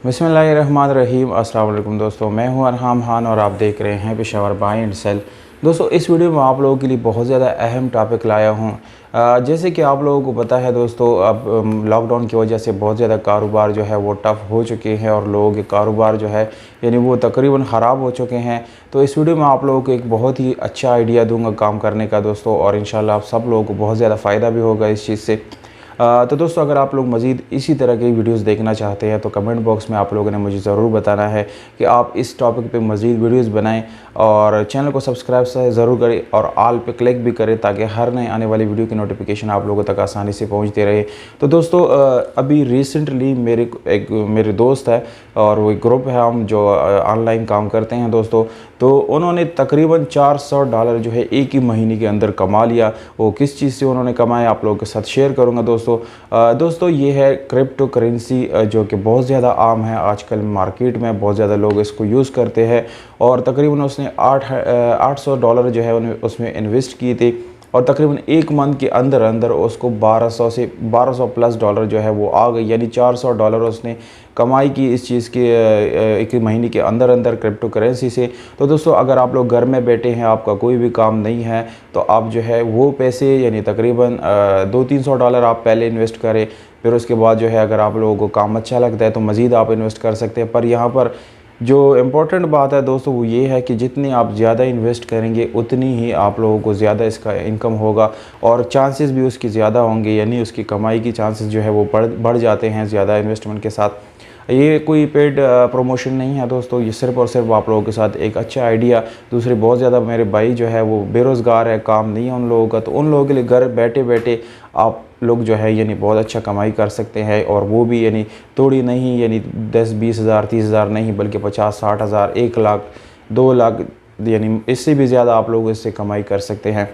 बिस्मिल्लाहिर्रहमानिर्रहीम। अस्सलाम वालेकुम दोस्तों, मैं हूं अरहम खान और आप देख रहे हैं पेशावर बाय एंड सेल। दोस्तों, इस वीडियो में आप लोगों के लिए बहुत ज़्यादा अहम टॉपिक लाया हूं। जैसे कि आप लोगों को पता है दोस्तों, अब लॉकडाउन की वजह से बहुत ज़्यादा कारोबार जो है वो टफ़ हो चुके हैं और लोगों के कारोबार जो है यानी वो तकरीबन ख़राब हो चुके हैं। तो इस वीडियो में आप लोगों को एक बहुत ही अच्छा आइडिया दूंगा काम करने का दोस्तों, और इंशाल्लाह आप सब लोगों को बहुत ज़्यादा फ़ायदा भी होगा इस चीज़ से। तो दोस्तों, अगर आप लोग मज़ीद इसी तरह की वीडियोस देखना चाहते हैं तो कमेंट बॉक्स में आप लोगों ने मुझे ज़रूर बताना है कि आप इस टॉपिक पे मज़ीद वीडियोस बनाएं, और चैनल को सब्सक्राइब ज़रूर करें और ऑल पे क्लिक भी करें ताकि हर नए आने वाली वीडियो की नोटिफिकेशन आप लोगों तक आसानी से पहुँचती रहे। तो दोस्तों, अभी रिसेंटली मेरे दोस्त है और वो एक ग्रुप है, हम जो ऑनलाइन काम करते हैं दोस्तों, तो उन्होंने तकरीबन $400 जो है एक ही महीने के अंदर कमा लिया। वो किस चीज़ से उन्होंने कमाया आप लोगों के साथ शेयर करूंगा दोस्तों। ये है क्रिप्टो करेंसी, जो कि बहुत ज़्यादा आम है आजकल मार्केट में, बहुत ज़्यादा लोग इसको यूज़ करते हैं। और तकरीबन उसने $800 जो है उसमें इन्वेस्ट किए थे, और तकरीबन एक मंथ के अंदर अंदर उसको 1200 प्लस डॉलर जो है वो आ गई, यानी $400 उसने कमाई की इस चीज़ के एक महीने के अंदर अंदर क्रिप्टो करेंसी से। तो दोस्तों, अगर आप लोग घर में बैठे हैं, आपका कोई भी काम नहीं है, तो आप जो है वो पैसे यानी तकरीबन $200-300 आप पहले इन्वेस्ट करें। फिर उसके बाद जो है अगर आप लोगों को काम अच्छा लगता है तो मज़ीद आप इन्वेस्ट कर सकते हैं। पर यहाँ पर जो इम्पोर्टेंट बात है दोस्तों वो ये है कि जितनी आप ज़्यादा इन्वेस्ट करेंगे उतनी ही आप लोगों को ज़्यादा इसका इनकम होगा, और चांसेस भी उसकी ज़्यादा होंगे, यानी उसकी कमाई की चांसेस जो है वो बढ़ जाते हैं ज़्यादा इन्वेस्टमेंट के साथ। ये कोई पेड प्रमोशन नहीं है दोस्तों, ये सिर्फ़ और सिर्फ आप लोगों के साथ एक अच्छा आइडिया। दूसरे बहुत ज़्यादा मेरे भाई जो है वो बेरोज़गार है, काम नहीं है उन लोगों का, तो उन लोगों के लिए घर बैठे बैठे आप लोग जो है यानी बहुत अच्छा कमाई कर सकते हैं, और वो भी यानी थोड़ी नहीं, यानी 10-20 हज़ार 30 हज़ार नहीं, बल्कि 50-60 हज़ार 1 लाख 2 लाख यानी इससे भी ज़्यादा आप लोग इससे कमाई कर सकते हैं।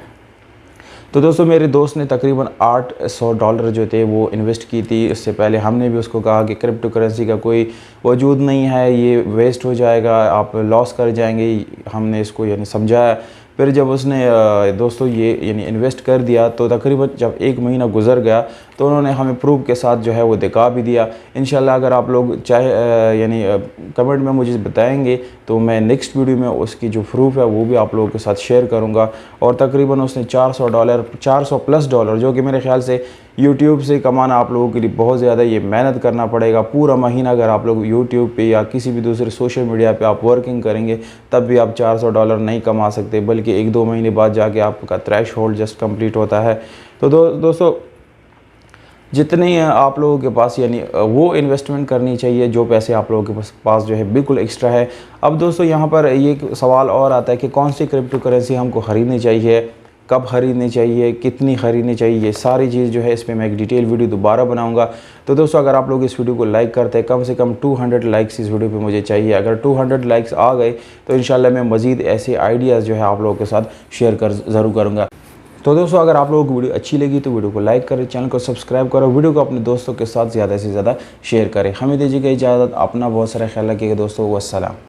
तो दोस्तों, मेरे दोस्त ने तकरीबन $800 जो थे वो इन्वेस्ट की थी। इससे पहले हमने भी उसको कहा कि क्रिप्टो करेंसी का कोई वजूद नहीं है, ये वेस्ट हो जाएगा, आप लॉस कर जाएंगे। हमने इसको यानी समझाया। फिर जब उसने दोस्तों ये यानी इन्वेस्ट कर दिया, तो तकरीबन जब एक महीना गुजर गया तो उन्होंने हमें प्रूफ के साथ जो है वो दिखा भी दिया। इंशाल्लाह अगर आप लोग चाहे यानी कमेंट में मुझे बताएंगे तो मैं नेक्स्ट वीडियो में उसकी जो प्रूफ है वो भी आप लोगों के साथ शेयर करूंगा। और तकरीबन उसने $400 प्लस डॉलर, जो कि मेरे ख्याल से यूट्यूब से कमाना आप लोगों के लिए बहुत ज़्यादा ये मेहनत करना पड़ेगा। पूरा महीना अगर आप लोग यूट्यूब पे या किसी भी दूसरे सोशल मीडिया पे आप वर्किंग करेंगे तब भी आप $400 नहीं कमा सकते, बल्कि 1-2 महीने बाद जाके आपका थ्रेश होल्ड जस्ट कंप्लीट होता है। तो दोस्तों, जितने आप लोगों के पास यानी वो इन्वेस्टमेंट करनी चाहिए जो पैसे आप लोगों के पास जो है बिल्कुल एक्स्ट्रा है। अब दोस्तों, यहाँ पर ये सवाल और आता है कि कौन सी क्रिप्टो करेंसी हमको ख़रीदनी चाहिए, कब ख़रीदनी चाहिए, कितनी ख़रीदनी चाहिए, ये सारी चीज़ जो है इस पर मैं एक डिटेल वीडियो दोबारा बनाऊंगा। तो दोस्तों, अगर आप लोग इस वीडियो को लाइक करते हैं, कम से कम 200 लाइक्स इस वीडियो पे मुझे चाहिए। अगर 200 लाइक्स आ गए तो इंशाल्लाह मैं मज़ीद ऐसे आइडियाज़ जो है आप लोगों के साथ शेयर ज़रूर करूँगा। तो दोस्तों, अगर आप लोगों को वीडियो अच्छी लगी तो वीडियो को लाइक करें, चैनल को सब्सक्राइब करो, वीडियो को अपने दोस्तों के साथ ज़्यादा से ज़्यादा शेयर करें। हमें दीजिएगा इजाज़त, अपना बहुत सारा ख्याल रखिएगा दोस्तों। वस्सलाम।